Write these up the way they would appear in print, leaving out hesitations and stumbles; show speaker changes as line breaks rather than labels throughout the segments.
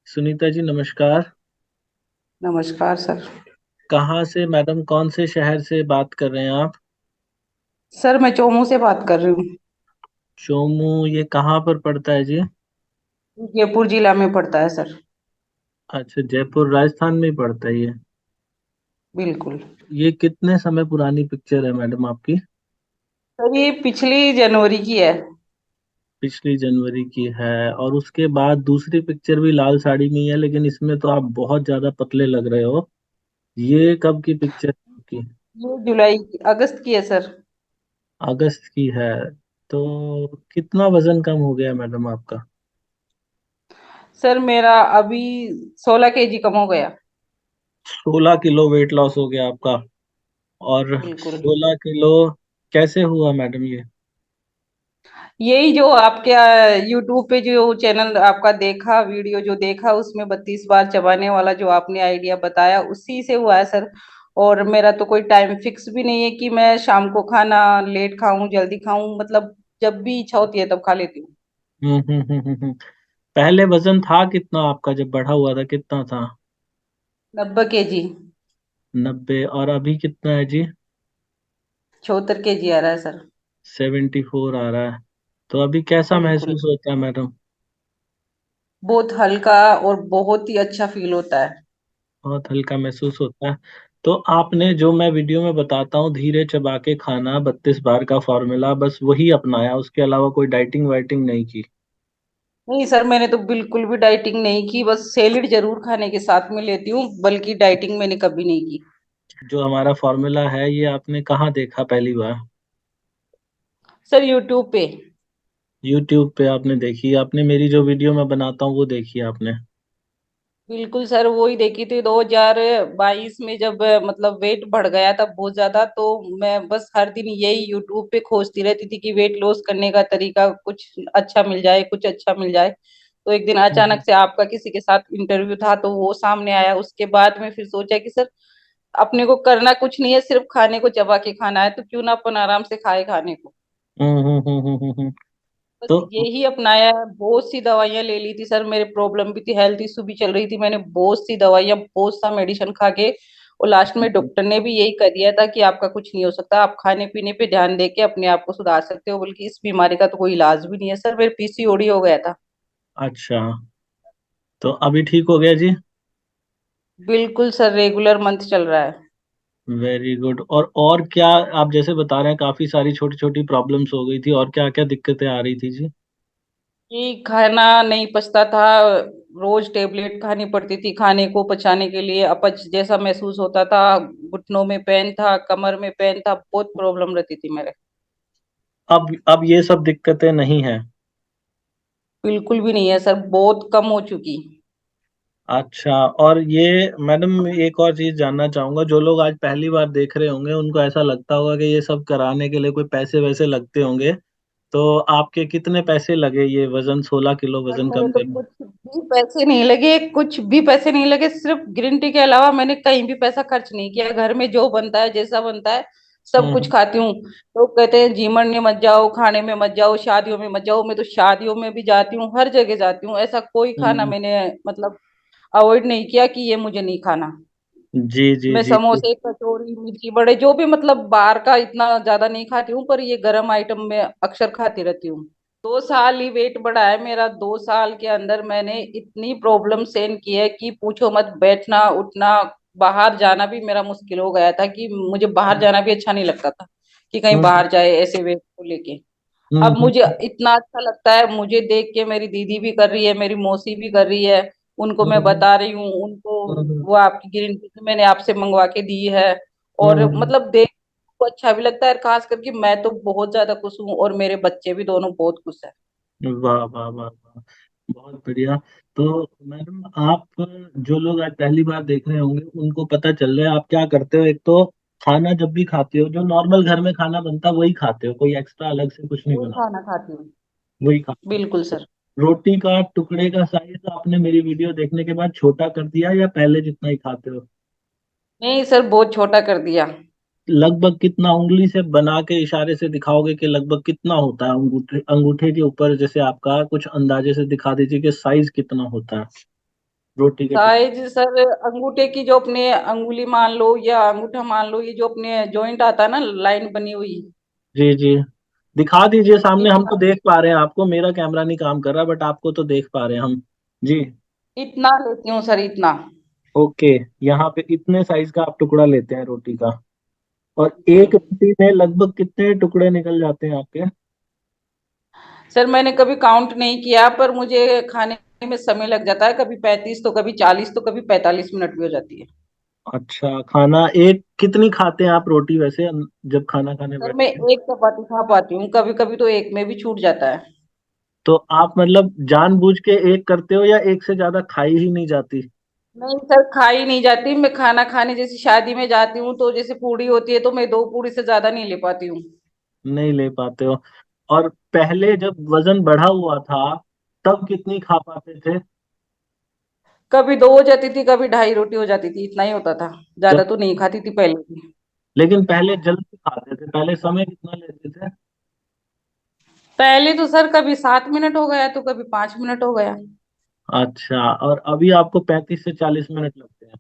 सुनीता जी नमस्कार।
नमस्कार सर।
कहाँ से मैडम, कौन से शहर से बात कर रहे हैं आप?
सर मैं चोमू से बात कर रही हूँ।
चोमू, ये कहाँ पर पड़ता है जी?
जयपुर जिला में पड़ता है सर।
अच्छा, जयपुर राजस्थान में ही पड़ता है ये।
बिल्कुल।
ये कितने समय पुरानी पिक्चर है मैडम आपकी?
सर ये पिछली जनवरी की है।
पिछली जनवरी की है। और उसके बाद दूसरी पिक्चर भी लाल साड़ी में ही है, लेकिन इसमें तो आप बहुत ज्यादा पतले लग रहे हो। ये कब की पिक्चर है आपकी?
ये अगस्त की है सर।
अगस्त की है। तो कितना वजन कम हो गया मैडम आपका?
सर मेरा अभी 16 केजी कम हो गया।
16 किलो वेट लॉस हो गया आपका। और
बिल्कुल।
16 किलो कैसे हुआ मैडम ये?
यही जो आपके यूट्यूब पे जो चैनल आपका देखा, वीडियो जो देखा, उसमें 32 बार चबाने वाला जो आपने आइडिया बताया, उसी से हुआ है सर। और मेरा तो कोई टाइम फिक्स भी नहीं है कि मैं शाम को खाना लेट खाऊं जल्दी खाऊं, मतलब जब भी इच्छा होती है तब खा लेती हूँ।
पहले वजन था कितना आपका, जब बढ़ा हुआ था कितना था?
90 केजी।
90। और अभी कितना है जी?
74 केजी आ रहा है सर।
74 आ रहा है। तो अभी कैसा
बिल्कुल।
महसूस होता है मैडम?
बहुत हल्का और बहुत ही अच्छा फील होता है।
बहुत हल्का महसूस होता है। तो आपने, जो मैं वीडियो में बताता हूँ धीरे चबा के खाना, 32 बार का फॉर्मूला, बस वही अपनाया, उसके अलावा कोई डाइटिंग वाइटिंग नहीं की?
नहीं सर, मैंने तो बिल्कुल भी डाइटिंग नहीं की, बस सैलेड जरूर खाने के साथ में लेती हूँ, बल्कि डाइटिंग मैंने कभी नहीं की।
जो हमारा फॉर्मूला है ये आपने कहाँ देखा पहली बार?
सर यूट्यूब पे।
यूट्यूब पे आपने देखी? आपने मेरी जो वीडियो मैं बनाता हूँ वो देखी आपने?
बिल्कुल सर, वो ही देखी थी 2022 में, जब मतलब वेट बढ़ गया था बहुत ज्यादा, तो मैं बस हर दिन यही यूट्यूब पे खोजती रहती थी कि वेट लॉस करने का तरीका कुछ अच्छा मिल जाए, कुछ अच्छा मिल जाए। तो एक दिन
हम्म
अचानक से आपका किसी के साथ इंटरव्यू था तो वो सामने आया। उसके बाद में फिर सोचा कि सर अपने को करना कुछ नहीं है, सिर्फ खाने को चबा के खाना है, तो क्यों ना अपन आराम से खाए खाने को।
हम्म हम्म हम्म हम्म हम्म, हम्म।
बस
तो
यही अपनाया है। बहुत सी दवाइयां ले ली थी सर, मेरे प्रॉब्लम भी थी, हेल्थ इशू भी चल रही थी, मैंने बहुत सी दवाइयां, बहुत सा मेडिसिन खा के, और लास्ट में डॉक्टर ने भी यही कर दिया था कि आपका कुछ नहीं हो सकता, आप खाने पीने पे ध्यान दे के अपने आप को सुधार सकते हो, बल्कि इस बीमारी का तो कोई इलाज भी नहीं है सर, मेरे पीसीओडी हो गया था।
अच्छा, तो अभी ठीक हो गया जी?
बिल्कुल सर, रेगुलर मंथ चल रहा है।
Very good. और क्या? आप जैसे बता रहे हैं काफी सारी छोटी छोटी प्रॉब्लम्स हो गई थी, और क्या क्या दिक्कतें आ रही थी जी?
कि खाना नहीं पचता था, रोज टेबलेट खानी पड़ती थी खाने को पचाने के लिए, अपच जैसा महसूस होता था, घुटनों में पेन था, कमर में पेन था, बहुत प्रॉब्लम रहती थी मेरे।
अब ये सब दिक्कतें नहीं है?
बिल्कुल भी नहीं है सर, बहुत कम हो चुकी।
अच्छा। और ये मैडम, एक और चीज जानना चाहूंगा, जो लोग आज पहली बार देख रहे होंगे उनको ऐसा लगता होगा कि ये सब कराने के लिए कोई पैसे वैसे लगते होंगे। तो आपके कितने पैसे लगे ये वजन, 16 किलो
सर
वजन
मेरे
कम
तो
करने?
कुछ भी पैसे नहीं लगे, कुछ भी पैसे नहीं लगे, सिर्फ ग्रीन टी के अलावा मैंने कहीं भी पैसा खर्च नहीं किया। घर में जो बनता है, जैसा बनता है, सब कुछ
हम्म
खाती हूँ। लोग कहते हैं जिम में मत जाओ, खाने में मत जाओ, शादियों में मत जाओ, मैं तो शादियों में भी जाती हूँ, हर जगह जाती हूँ, ऐसा कोई खाना
हम्म,
मैंने मतलब अवॉइड नहीं किया कि ये मुझे नहीं खाना।
जी जी
मैं
जी जी।
समोसे, कचौड़ी, मिर्ची बड़े, जो भी मतलब बाहर का इतना ज्यादा नहीं खाती हूँ, पर ये गर्म आइटम में अक्सर खाती रहती हूँ। 2 साल ही वेट बढ़ा है मेरा, 2 साल के अंदर मैंने इतनी प्रॉब्लम सहन की है कि पूछो मत। बैठना उठना, बाहर जाना भी मेरा मुश्किल हो गया था, कि मुझे बाहर जाना भी अच्छा नहीं लगता था कि कहीं
हम्म
बाहर जाए ऐसे वेट को लेके।
हम्म
अब
हम्म
मुझे इतना अच्छा लगता है, मुझे देख के मेरी दीदी भी कर रही है, मेरी मौसी भी कर रही है, उनको मैं
हम्म
बता रही हूँ उनको।
हम्म
वो आपकी ग्रीन टी मैंने आपसे मंगवा के दी है, और
हम्म,
मतलब देख को अच्छा भी लगता है, खास करके मैं तो बहुत ज्यादा खुश हूँ, और मेरे बच्चे भी दोनों बहुत खुश है।
वाह वाह वाह वाह, बहुत बढ़िया। तो मैडम आप, जो लोग आज पहली बार देख रहे होंगे उनको पता चल रहा है आप क्या करते हो। एक तो खाना जब भी खाते हो, जो नॉर्मल घर में खाना बनता है वही खाते हो, कोई एक्स्ट्रा अलग से कुछ नहीं
वो
बना?
खाना खाती हूँ।
वही खाते
बिल्कुल सर।
हो। रोटी का टुकड़े का साइज आपने मेरी वीडियो देखने के बाद छोटा कर दिया, या पहले जितना ही खाते हो?
नहीं सर, बहुत छोटा कर दिया।
लगभग कितना, उंगली से बना के इशारे से दिखाओगे कि लगभग कितना होता है अंगूठे अंगूठे के ऊपर, जैसे आपका कुछ अंदाजे से दिखा दीजिए कि साइज कितना होता है? रोटी के टुकड़े?
साइज सर, अंगूठे की जो अपने अंगुली मान लो या अंगूठा मान लो, ये जो अपने जॉइंट आता है ना, लाइन बनी हुई,
जी जी, दिखा दीजिए सामने, हम
इतना
तो देख पा रहे हैं आपको, मेरा कैमरा नहीं काम कर रहा बट आपको तो देख पा रहे हैं हम। जी।
इतना लेती हूँ सर, इतना।
ओके, यहाँ पे इतने साइज का आप टुकड़ा लेते हैं रोटी का? और
जी
एक रोटी में लगभग कितने टुकड़े निकल जाते हैं आपके?
सर, मैंने कभी काउंट नहीं किया, पर मुझे खाने में समय लग जाता है, कभी 35 तो कभी 40 तो कभी 45 मिनट भी हो जाती है।
अच्छा, खाना एक कितनी खाते हैं आप रोटी वैसे, जब खाना खाने
सर मैं
बैठते हैं?
एक चपाती खा पाती हूँ, कभी कभी तो एक में भी छूट जाता है।
तो आप मतलब जानबूझ के एक करते हो या एक से ज्यादा खाई ही नहीं जाती?
नहीं सर, खाई नहीं जाती। मैं खाना खाने जैसे शादी में जाती हूँ तो जैसे पूड़ी होती है, तो मैं 2 पूड़ी से ज्यादा नहीं ले पाती हूँ।
नहीं ले पाते हो? और पहले जब वजन बढ़ा हुआ था तब कितनी खा पाते थे?
कभी 2 हो जाती थी, कभी 2.5 रोटी हो जाती थी, इतना ही होता था।
जब
ज्यादा तो नहीं खाती थी पहले भी।
लेकिन पहले जल्दी खाते थे, पहले समय कितना लेते थे?
पहले तो सर कभी 7 मिनट हो गया तो कभी 5 मिनट हो गया।
अच्छा, और अभी आपको 35 से 40 मिनट लगते हैं?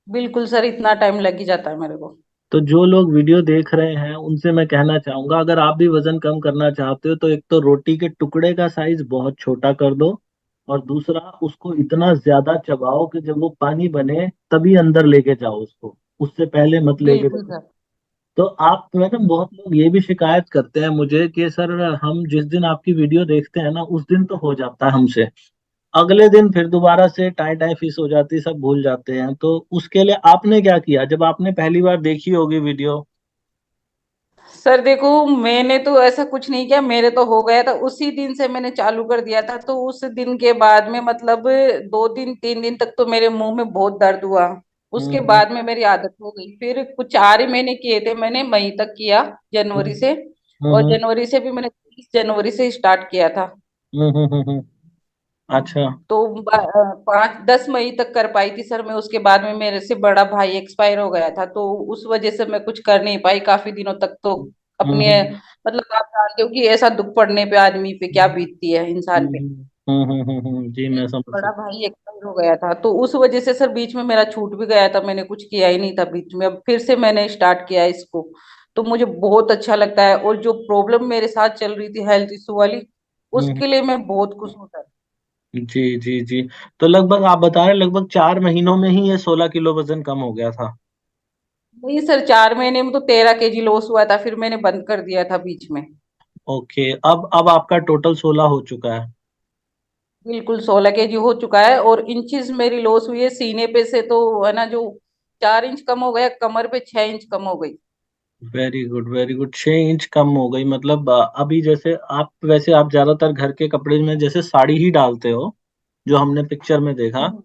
बिल्कुल सर, इतना टाइम लग ही जाता है मेरे को।
तो जो लोग वीडियो देख रहे हैं उनसे मैं कहना चाहूंगा, अगर आप भी वजन कम करना चाहते हो तो एक तो रोटी के टुकड़े का साइज बहुत छोटा कर दो, और दूसरा उसको इतना ज्यादा चबाओ कि जब वो पानी बने तभी अंदर लेके जाओ उसको, उससे पहले मत लेके
बिल्कुल
जाओ।
सर।
तो आप मैडम, बहुत लोग ये भी शिकायत करते हैं मुझे कि सर, हम जिस दिन आपकी वीडियो देखते हैं ना उस दिन तो हो जाता है हमसे, अगले दिन फिर दोबारा से टाई टाई फिश हो जाती, सब भूल जाते हैं। तो उसके लिए आपने क्या किया जब आपने पहली बार देखी होगी वीडियो?
सर देखो, मैंने तो ऐसा कुछ नहीं किया, मेरे तो हो गया था उसी दिन से मैंने चालू कर दिया था। तो उस दिन के बाद में मतलब 2 दिन 3 दिन तक तो मेरे मुंह में बहुत दर्द हुआ। उसके
हम्म
बाद में मेरी आदत हो गई। फिर कुछ 4 ही महीने किए थे मैंने, मई तक किया, जनवरी
हम्म
से।
हम्म
और
हम्म
जनवरी से भी मैंने 30 जनवरी से स्टार्ट किया था।
अच्छा।
तो 5-10 मई तक कर पाई थी सर मैं। उसके बाद में मेरे से बड़ा भाई एक्सपायर हो गया था, तो उस वजह से मैं कुछ कर नहीं पाई काफी दिनों तक तो।
हम्म
अपने
हम्म
मतलब आप जानते हो कि ऐसा दुख पड़ने पे आदमी पे क्या बीतती है, इंसान पे।
जी, मैं समझ
बड़ा
सकता
भाई एक्सपायर हो गया था, तो उस वजह से सर बीच में मेरा छूट भी गया था, मैंने कुछ किया ही नहीं था बीच में। अब फिर से मैंने स्टार्ट किया इसको, तो मुझे बहुत अच्छा लगता है। और जो प्रॉब्लम मेरे साथ चल रही थी हेल्थ इशू वाली,
हूँ।
उसके लिए मैं बहुत खुश हूँ सर।
जी जी जी। तो लगभग आप बता रहे हैं लगभग 4 महीनों में ही ये 16 किलो वजन कम हो गया था?
नहीं सर, 4 महीने में तो 13 kg लॉस हुआ था, फिर मैंने बंद कर दिया था बीच में।
ओके, अब आपका टोटल 16 हो चुका है?
बिल्कुल 16 kg हो चुका है। और इंचेस मेरी लॉस हुई है सीने पे से, तो है ना, जो 4 इंच कम हो गया, कमर पे 6 इंच कम हो गई।
Very good very good, 6 inch कम हो गई। मतलब अभी जैसे आप, वैसे आप ज्यादातर घर के कपड़े में जैसे साड़ी ही डालते हो, जो हमने पिक्चर में देखा,
हम्म।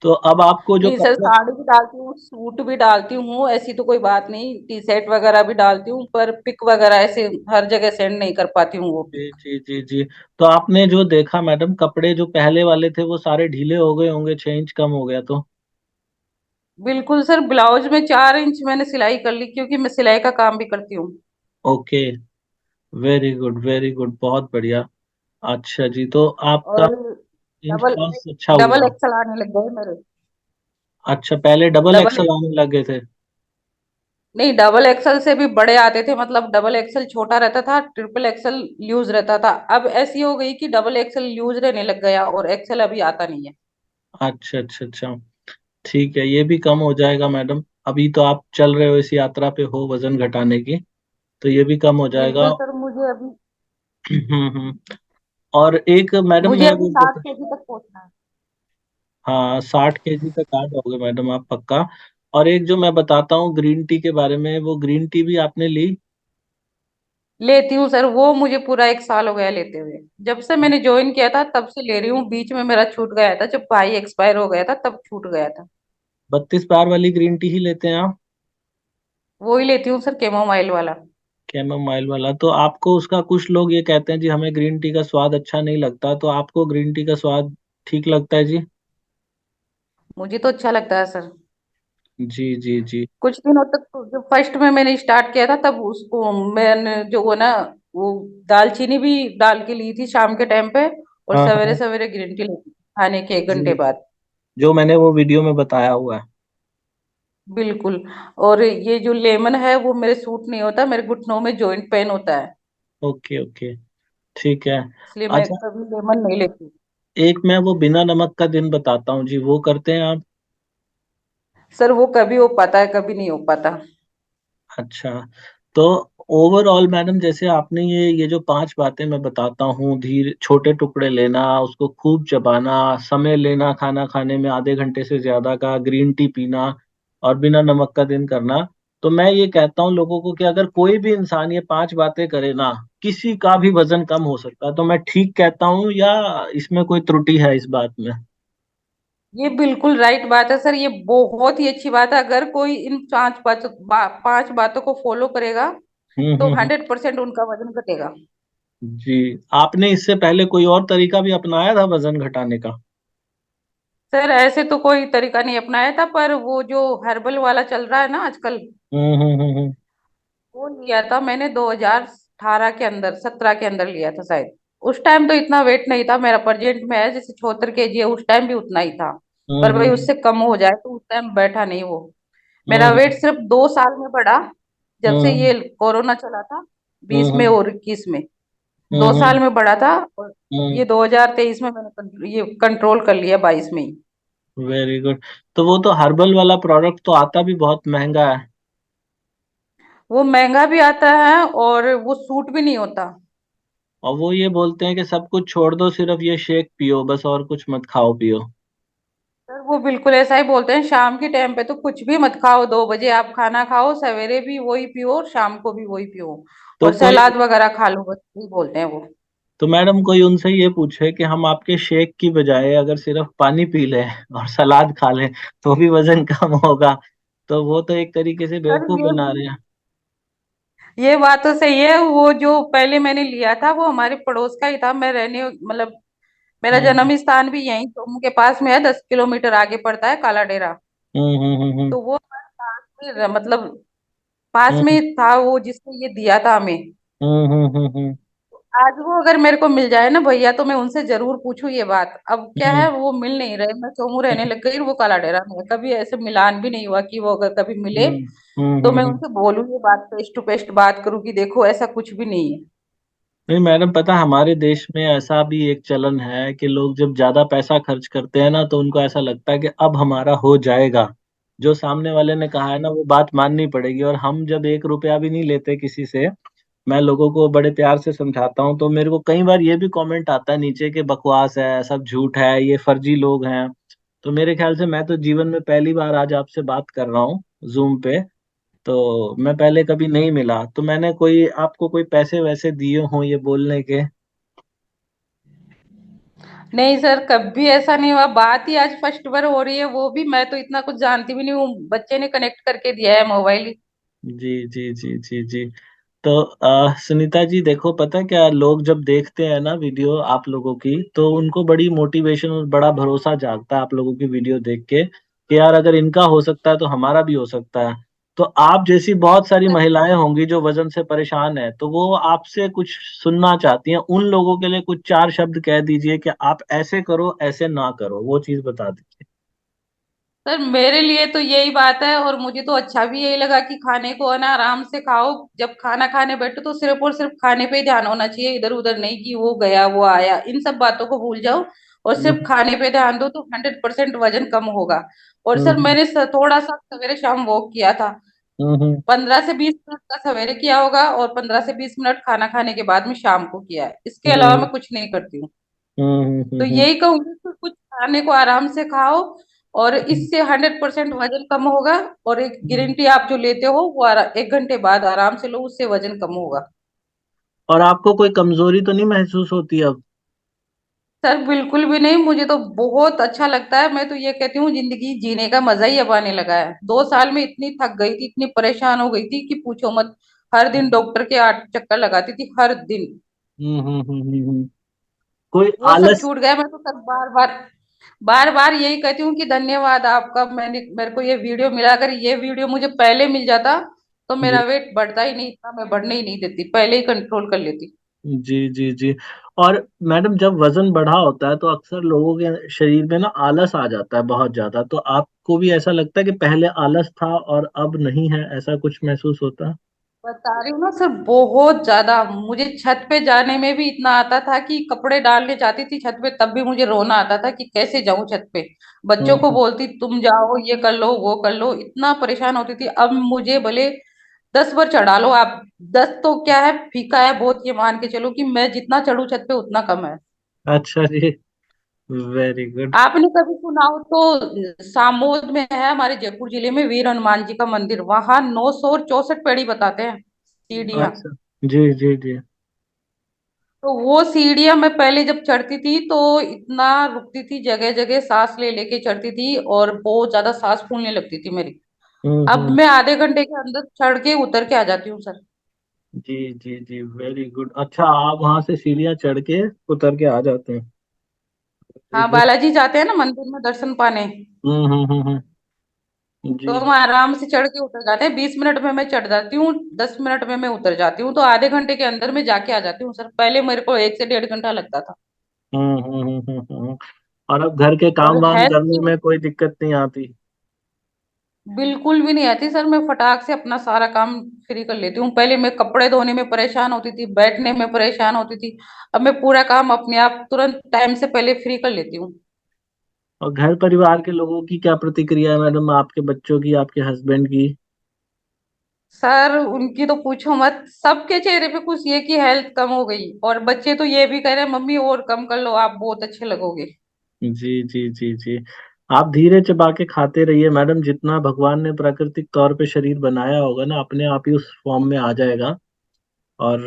तो अब आपको जो
नहीं सर,
कपड़ा।
साड़ी भी डालती हूँ, सूट भी डालती हूँ, ऐसी तो कोई बात नहीं, टी शर्ट वगैरह भी डालती हूँ, पर पिक वगैरह ऐसे हर जगह सेंड नहीं कर पाती हूँ वो
जी
पिक।
जी जी जी। तो आपने जो देखा मैडम, कपड़े जो पहले वाले थे वो सारे ढीले हो गए होंगे, 6 इंच कम हो गया तो?
बिल्कुल सर, ब्लाउज में 4 इंच मैंने सिलाई कर ली, क्योंकि मैं सिलाई का काम भी करती हूँ।
Okay, very good very good, बहुत बढ़िया। अच्छा जी, तो आपका
और
इंच
डबल
लॉस अच्छा
डबल
हुआ?
एक्सल आने लग गए मेरे।
अच्छा, पहले डबल
डबल,
एक्सल आने लगे थे?
नहीं, डबल एक्सल से भी बड़े आते थे। मतलब डबल एक्सल छोटा रहता था, ट्रिपल एक्सल ल्यूज रहता था। अब ऐसी हो गई कि डबल एक्सल ल्यूज रहने लग गया और एक्सल अभी आता नहीं है।
अच्छा अच्छा अच्छा, ठीक है, ये भी कम हो जाएगा मैडम। अभी तो आप चल रहे हो, इस यात्रा पे हो वजन घटाने की, तो ये भी कम हो जाएगा।
बिल्कुल सर,
और एक मैडम
मुझे
मैं
अभी
बोल
सात
रहा था।
केजी तक पहुंचना है।
हाँ, 60 kg तक आ जाओगे मैडम आप पक्का। और एक जो मैं बताता हूँ ग्रीन टी के बारे में, वो ग्रीन टी भी आपने ली?
लेती हूँ सर, वो मुझे पूरा 1 साल हो गया लेते हुए। जब से मैंने ज्वाइन किया था तब से ले रही हूँ। बीच में मेरा छूट गया था, जब भाई एक्सपायर हो गया था तब छूट गया था।
32 बार वाली ग्रीन टी ही लेते हैं आप?
वो ही लेती हूँ सर, कैमोमाइल वाला।
कैमोमाइल वाला? तो आपको उसका, कुछ लोग ये कहते हैं जी हमें ग्रीन टी का स्वाद अच्छा नहीं लगता, तो आपको ग्रीन टी का स्वाद ठीक लगता है जी?
मुझे तो अच्छा लगता है सर।
जी जी जी
कुछ दिनों तक तो, जब फर्स्ट में मैंने स्टार्ट किया था तब उसको मैंने जो वो ना, वो दालचीनी भी डाल के ली थी शाम के टाइम पे। और
हाँ
सवेरे
हाँ।
सवेरे ग्रीन टी लेती थी खाने के 1 घंटे
जी
बाद।
जो मैंने वो वीडियो में बताया हुआ है।
बिल्कुल। और ये जो लेमन है वो मेरे सूट नहीं होता, मेरे घुटनों में जॉइंट पेन होता है,
ओके ओके, ठीक है।
इसलिए मैं
अच्छा,
कभी लेमन नहीं लेती।
एक मैं वो बिना नमक का दिन बताता हूँ जी, वो करते हैं आप?
सर वो कभी हो पाता है, कभी नहीं हो पाता।
अच्छा, तो ओवरऑल मैडम, जैसे आपने ये जो 5 बातें मैं बताता हूँ, धीरे छोटे टुकड़े लेना, उसको खूब चबाना, समय लेना खाना खाने में आधे घंटे से ज्यादा का, ग्रीन टी पीना, और बिना नमक का दिन करना, तो मैं ये कहता हूँ लोगों को कि अगर कोई भी इंसान ये 5 बातें करे ना, किसी का भी वजन कम हो सकता है। तो मैं ठीक कहता हूँ या इसमें कोई त्रुटि है इस बात में?
ये बिल्कुल राइट बात है सर, ये बहुत ही अच्छी बात है। अगर कोई इन 5 बातों को फॉलो करेगा तो
हम्म।
100% उनका वजन घटेगा।
जी, आपने इससे पहले कोई और तरीका भी अपनाया था वजन घटाने का?
सर ऐसे तो कोई तरीका नहीं अपनाया था, पर वो जो हर्बल वाला चल रहा है ना आजकल,
हम्म।
वो लिया था मैंने 2018 के अंदर, 17 के अंदर लिया था शायद। उस टाइम तो इतना वेट नहीं था मेरा, प्रेजेंट में है जैसे 74 kg है, उस टाइम भी उतना ही था। पर भाई
हम्म।
उससे कम हो जाए तो उस टाइम बैठा नहीं वो। मेरा
हम्म
वेट सिर्फ 2 साल में बढ़ा, जब से
हम्म
ये कोरोना चला था,
हम्म
20 में
हम्म
और 21 में। दो
हम्म
साल में बढ़ा था। और
हम्म।
ये 2023 में मैंने ये कंट्रोल कर लिया, 22 में ही।
Very good. तो वो तो हर्बल वाला प्रोडक्ट तो आता भी बहुत महंगा है।
वो महंगा भी आता है और वो सूट भी नहीं होता।
और वो ये बोलते हैं कि सब कुछ छोड़ दो, सिर्फ ये शेक पियो बस, और कुछ मत खाओ पियो।
सर वो बिल्कुल ऐसा ही बोलते हैं, शाम के टाइम पे तो कुछ भी मत खाओ, 2 बजे आप खाना खाओ, सवेरे भी वही पियो और शाम को भी वही पियो।
तो
और
कोई
सलाद वगैरह खा लो, बस यही बोलते हैं वो।
तो मैडम, कोई उनसे ये पूछे कि हम आपके शेक की बजाय अगर सिर्फ पानी पी लें और सलाद खा लें तो भी वजन कम होगा, तो वो तो एक तरीके से
सर
बेवकूफ बना रहे हैं।
ये बात तो सही है। वो जो पहले मैंने लिया था वो हमारे पड़ोस का ही था, मैं रहने मतलब मेरा
हम्म
जन्म स्थान भी यहीं जम्मू के पास में है, 10 किलोमीटर आगे पड़ता है काला डेरा। तो वो हमारे पास में मतलब पास में
हम्म
ही था वो जिसने ये दिया था हमें।
हम्म
आज वो अगर मेरे को मिल जाए ना भैया, तो मैं उनसे जरूर पूछूं ये बात। अब क्या
हम्म
है, वो मिल नहीं रहे, मैं चोमू रहने लग गई, वो काला डेरा में है। कभी ऐसे मिलान भी नहीं हुआ कि वो अगर कभी मिले
हम्म
तो मैं
हम्म।
उनसे बोलूं ये बात, फेस टू फेस बात करूं कि देखो ऐसा कुछ भी नहीं है।
नहीं मैडम, पता हमारे देश में ऐसा भी एक चलन है कि लोग जब ज्यादा पैसा खर्च करते हैं ना, तो उनको ऐसा लगता है कि अब हमारा हो जाएगा। जो सामने वाले ने कहा है ना, वो बात माननी पड़ेगी। और हम जब 1 रुपया भी नहीं लेते किसी से, मैं लोगों को बड़े प्यार से समझाता हूँ, तो मेरे को कई बार ये भी कमेंट आता है नीचे कि बकवास है, सब झूठ है, ये फर्जी लोग हैं। तो मेरे ख्याल से मैं तो जीवन में पहली बार आज आपसे बात कर रहा हूँ जूम पे, तो मैं पहले कभी नहीं मिला, तो मैंने कोई आपको कोई पैसे वैसे दिए हों ये बोलने के?
नहीं सर, कभी ऐसा नहीं हुआ। बात ही आज फर्स्ट बार हो रही है, वो भी मैं तो इतना कुछ जानती भी नहीं हूँ, बच्चे ने कनेक्ट करके दिया है मोबाइल।
जी जी जी जी जी। तो सुनीता जी, देखो पता है क्या, लोग जब देखते हैं ना वीडियो आप लोगों की, तो उनको बड़ी मोटिवेशन और बड़ा भरोसा जागता है आप लोगों की वीडियो देख के, कि यार अगर इनका हो सकता है तो हमारा भी हो सकता है। तो आप जैसी बहुत सारी महिलाएं होंगी जो वजन से परेशान है, तो वो आपसे कुछ सुनना चाहती हैं। उन लोगों के लिए कुछ 4 शब्द कह दीजिए कि आप ऐसे करो, ऐसे ना करो, वो चीज बता दीजिए।
सर मेरे लिए तो यही बात है, और मुझे तो अच्छा भी यही लगा कि खाने को है ना आराम से खाओ। जब खाना खाने बैठो तो सिर्फ और सिर्फ खाने पे ही ध्यान होना चाहिए, इधर उधर नहीं कि वो गया वो आया, इन सब बातों को भूल जाओ और सिर्फ
हम्म
खाने पे ध्यान दो तो 100% वजन कम होगा। और सर
हम्म
मैंने थोड़ा सा सवेरे शाम वॉक किया था,
हम्म
15 से 20 मिनट का सवेरे किया होगा, और 15 से 20 मिनट खाना खाने के बाद में शाम को किया है, इसके अलावा
हम्म
मैं कुछ नहीं करती हूँ। तो
हम्म।
यही कहूंगी कि कुछ खाने को आराम से खाओ, और इससे 100% वजन कम होगा। और एक ग्रीन टी आप जो लेते हो वो 1 घंटे बाद आराम से लो, उससे वजन कम होगा।
और आपको कोई कमजोरी तो नहीं महसूस होती अब?
सर बिल्कुल भी नहीं, मुझे तो बहुत अच्छा लगता है। मैं तो ये कहती हूँ जिंदगी जीने का मजा ही अब आने लगा है। 2 साल में इतनी थक गई थी, इतनी परेशान हो गई थी कि पूछो मत। हर दिन डॉक्टर के 8 चक्कर लगाती थी, हर दिन।
कोई
वो सब
आलस?
छूट गया। मैं तो सर बार बार यही कहती हूँ कि धन्यवाद आपका, मैंने मेरे को ये वीडियो मिला। अगर ये वीडियो मुझे पहले मिल जाता तो मेरा
जी,
वेट बढ़ता ही नहीं, इतना मैं बढ़ने ही नहीं देती, पहले ही कंट्रोल कर लेती।
जी जी जी। और मैडम जब वजन बढ़ा होता है तो अक्सर लोगों के शरीर में ना आलस आ जाता है बहुत ज्यादा, तो आपको भी ऐसा लगता है कि पहले आलस था और अब नहीं है, ऐसा कुछ महसूस होता है?
बता रही हूँ ना सर, बहुत ज्यादा। मुझे छत पे जाने में भी इतना आता था कि कपड़े डालने जाती थी छत पे, तब भी मुझे रोना आता था कि कैसे जाऊं छत पे। बच्चों को
हम्म।
बोलती तुम जाओ, ये कर लो वो कर लो, इतना परेशान होती थी। अब मुझे भले 10 बार चढ़ा लो आप, 10 तो क्या है, फीका है बहुत, ये मान के चलो कि मैं जितना चढ़ू छत पे उतना कम है।
अच्छा जी। Very good.
आपने कभी सुना हो तो सामोद में है, हमारे जयपुर जिले में, वीर हनुमान जी का मंदिर, वहां 964 पेड़ी बताते हैं सीढ़ियां।
अच्छा। जी जी जी।
तो वो सीढ़ियां मैं पहले जब चढ़ती थी तो इतना रुकती थी, जगह जगह सांस ले लेके चढ़ती थी और बहुत ज्यादा सांस फूलने लगती थी मेरी। अब
हम्म।
मैं आधे घंटे के अंदर चढ़ के उतर के आ जाती हूँ सर।
जी जी जी, वेरी गुड। अच्छा, आप वहां से सीढ़ियाँ चढ़ के उतर के आ जाते हैं? वेरी
हाँ,
गुड।
बालाजी जाते हैं ना मंदिर में दर्शन पाने,
जी
तो हम आराम से चढ़ के उतर जाते हैं। 20 मिनट में मैं चढ़ जाती हूँ, 10 मिनट में मैं उतर जाती हूँ, तो आधे घंटे के अंदर मैं जाके आ जाती हूँ सर। पहले मेरे को 1 से 1.5 घंटा लगता था।
और अब घर के
और
काम वाम
हेल्थ
करने में कोई दिक्कत नहीं आती?
बिल्कुल भी नहीं आती सर। मैं फटाक से अपना सारा काम फ्री कर लेती हूँ। पहले मैं कपड़े धोने में परेशान होती थी, बैठने में परेशान होती थी। अब मैं पूरा काम अपने आप तुरंत टाइम से पहले फ्री कर लेती हूँ।
और घर परिवार के लोगों की क्या प्रतिक्रिया है मैडम, आपके बच्चों की, आपके हस्बैंड की?
सर उनकी तो पूछो मत, सबके चेहरे पे खुशी है कि हेल्थ कम हो गई, और बच्चे तो ये भी कह रहे हैं मम्मी और कम कर लो, आप बहुत अच्छे लगोगे।
जी जी जी जी। आप धीरे चबा के खाते रहिए मैडम, जितना भगवान ने प्राकृतिक तौर पे शरीर बनाया होगा ना, अपने आप ही उस फॉर्म में आ जाएगा। और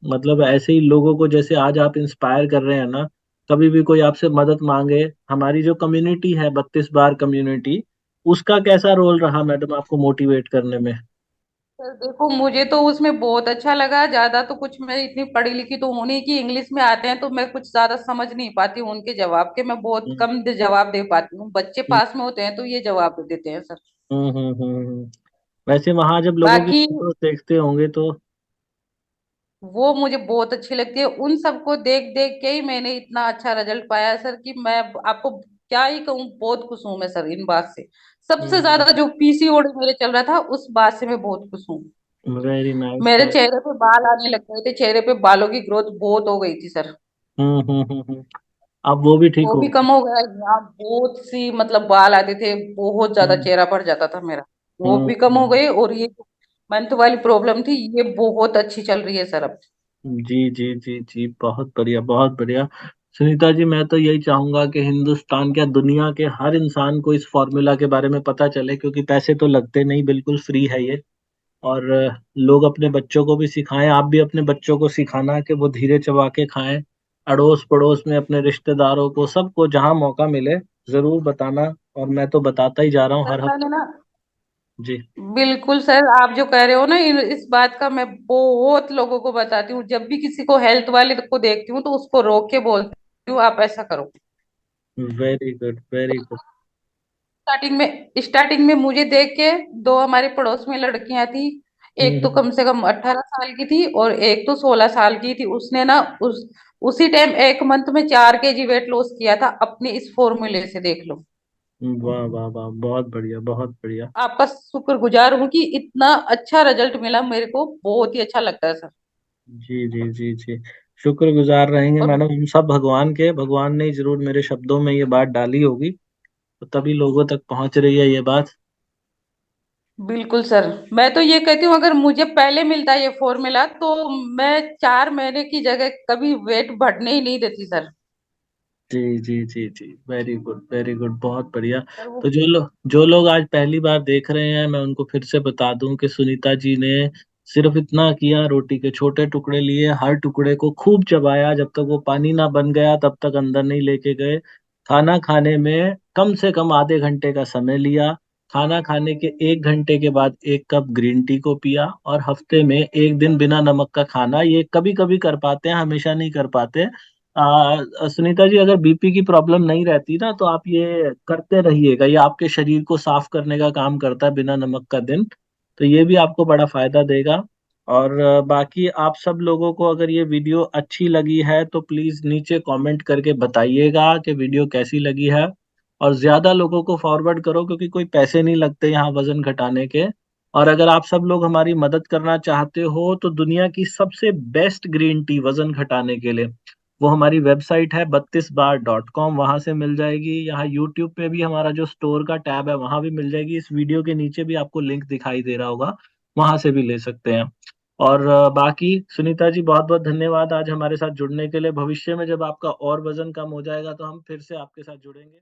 मतलब ऐसे ही लोगों को जैसे आज आप इंस्पायर कर रहे हैं ना, कभी भी कोई आपसे मदद मांगे, हमारी जो कम्युनिटी है 32 बार कम्युनिटी, उसका कैसा रोल रहा मैडम आपको मोटिवेट करने में?
सर देखो, मुझे तो उसमें बहुत अच्छा लगा। ज्यादा तो कुछ, मैं इतनी पढ़ी लिखी तो हूं नहीं कि इंग्लिश में आते हैं तो मैं कुछ ज्यादा समझ नहीं पाती हूँ उनके जवाब के। मैं बहुत
हम्म
कम जवाब दे पाती हूँ। बच्चे
हम्म
पास में होते हैं तो ये जवाब देते हैं सर।
हम्म। वैसे वहां जब लोगों की
बाकी
फोटो देखते होंगे तो?
वो मुझे बहुत अच्छी लगती है। उन सबको देख देख के ही मैंने इतना अच्छा रिजल्ट पाया सर कि मैं आपको क्या ही कहूँ, बहुत खुश हूँ मैं सर इन बात से। सबसे ज्यादा जो पीसीओडी मेरे चल रहा था उस बात से मैं बहुत खुश हूँ।
Very nice.
मेरे चेहरे पे बाल आने लग गए थे, चेहरे पे बालों की ग्रोथ बहुत हो गई थी सर।
हम्म। अब वो भी ठीक
वो
हो
भी
गया?
कम हो गया। यहाँ बहुत सी मतलब बाल आते थे, बहुत ज्यादा
हम्म
चेहरा भर जाता था मेरा, वो
हम्म
भी कम हो
हम्म।
गए। और ये मंथ वाली प्रॉब्लम थी, ये बहुत अच्छी चल रही है सर अब।
जी जी जी जी, बहुत बढ़िया बहुत बढ़िया। सुनीता जी, मैं तो यही चाहूंगा कि हिंदुस्तान क्या, दुनिया के हर इंसान को इस फॉर्मूला के बारे में पता चले, क्योंकि पैसे तो लगते नहीं, बिल्कुल फ्री है ये। और लोग अपने बच्चों को भी सिखाएं, आप भी अपने बच्चों को सिखाना कि वो धीरे चबा के खाएं। अड़ोस पड़ोस में अपने रिश्तेदारों को, सबको जहां मौका मिले जरूर बताना। और मैं तो बताता ही जा रहा हूँ
सर
हर
मैंने
हफ्ते।
ना,
जी।
बिल्कुल सर, आप जो कह रहे हो ना, इस बात का मैं बहुत लोगों को बताती हूँ। जब भी किसी को हेल्थ वाले को देखती हूँ तो उसको रोक के बोलती हूँ आप ऐसा करो।
Very good very good.
Starting में मुझे देख के दो हमारे पड़ोस में लड़कियां थी। एक तो
हम्म।
कम से कम 18 साल की थी और एक तो 16 साल की थी। उसने ना उसी टाइम 1 मंथ में 4 केजी वेट लॉस किया था अपने इस फॉर्मूले से, देख लो।
वाह वाह वाह, बहुत बढ़िया बहुत बढ़िया।
आपका शुक्रगुजार हूँ कि इतना अच्छा रिजल्ट मिला मेरे को, बहुत ही अच्छा लगता है सर।
जी जी जी जी। शुक्रगुजार रहेंगे
और
मैडम हम सब भगवान के, भगवान ने ही जरूर मेरे शब्दों में ये बात डाली होगी, तो तभी लोगों तक पहुंच रही है ये बात।
बिल्कुल सर, मैं तो ये कहती हूँ अगर मुझे पहले मिलता ये फॉर्मूला तो मैं 4 महीने की जगह कभी वेट बढ़ने ही नहीं देती सर।
जी जी जी जी, वेरी गुड वेरी गुड, बहुत बढ़िया।
सर वो
तो जो लोग आज पहली बार देख रहे हैं, मैं उनको फिर से बता दूं कि सुनीता जी ने सिर्फ इतना किया, रोटी के छोटे टुकड़े लिए, हर टुकड़े को खूब चबाया, जब तक वो पानी ना बन गया तब तक अंदर नहीं लेके गए। खाना खाने में कम से कम आधे घंटे का समय लिया। खाना खाने के 1 घंटे के बाद 1 कप ग्रीन टी को पिया। और हफ्ते में 1 दिन बिना नमक का खाना, ये कभी कभी कर पाते हैं, हमेशा नहीं कर पाते। सुनीता जी, अगर बीपी की प्रॉब्लम नहीं रहती ना तो आप ये करते रहिएगा, ये आपके शरीर को साफ करने का काम करता है बिना नमक का दिन। तो ये भी आपको बड़ा फायदा देगा। और बाकी आप सब लोगों को अगर ये वीडियो अच्छी लगी है तो प्लीज नीचे कमेंट करके बताइएगा कि वीडियो कैसी लगी है। और ज्यादा लोगों को फॉरवर्ड करो, क्योंकि कोई पैसे नहीं लगते यहाँ वजन घटाने के। और अगर आप सब लोग हमारी मदद करना चाहते हो तो दुनिया की सबसे बेस्ट ग्रीन टी वजन घटाने के लिए, वो हमारी वेबसाइट है 32bar.com, वहां से मिल जाएगी। यहाँ यूट्यूब पे भी हमारा जो स्टोर का टैब है वहां भी मिल जाएगी। इस वीडियो के नीचे भी आपको लिंक दिखाई दे रहा होगा, वहां से भी ले सकते हैं। और बाकी सुनीता जी, बहुत बहुत धन्यवाद आज हमारे साथ जुड़ने के लिए। भविष्य में जब आपका और वजन कम हो जाएगा तो हम फिर से आपके साथ जुड़ेंगे।